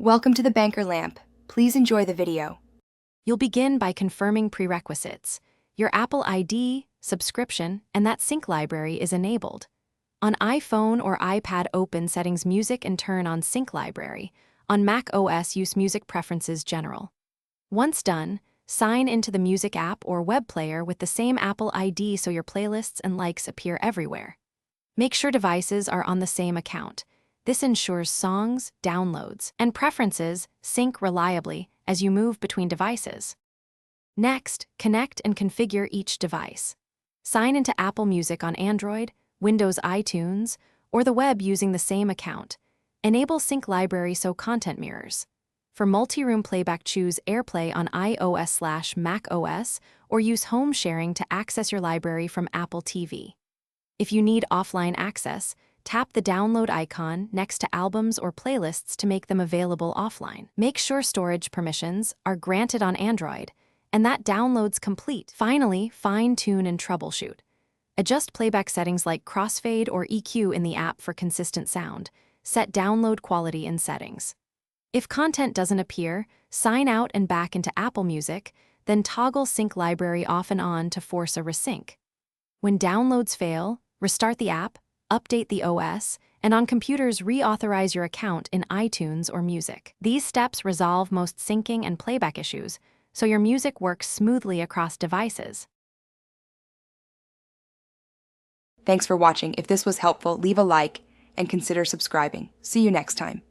Welcome to the Banker Lamp. Please enjoy the video. You'll begin by confirming prerequisites. Your Apple ID, subscription, and that sync library is enabled. On iPhone or iPad, open Settings Music and turn on Sync Library. On Mac OS, use Music Preferences General. Once done, sign into the Music app or web player with the same Apple ID so your playlists and likes appear everywhere. Make sure devices are on the same account. This ensures songs, downloads, and preferences sync reliably as you move between devices. Next, connect and configure each device. Sign into Apple Music on Android, Windows iTunes, or the web using the same account. Enable Sync Library so content mirrors. For multi-room playback, choose AirPlay on iOS/Mac OS or use home sharing to access your library from Apple TV. If you need offline access, tap the download icon next to albums or playlists to make them available offline. Make sure storage permissions are granted on Android and that download's complete. Finally, fine-tune and troubleshoot. Adjust playback settings like crossfade or EQ in the app for consistent sound. Set download quality in settings. If content doesn't appear, sign out and back into Apple Music, then toggle Sync Library off and on to force a resync. When downloads fail, restart the app, update the OS, and on computers, reauthorize your account in iTunes or Music. These steps resolve most syncing and playback issues, so your music works smoothly across devices. Thanks for watching. If this was helpful, leave a like and consider subscribing. See you next time.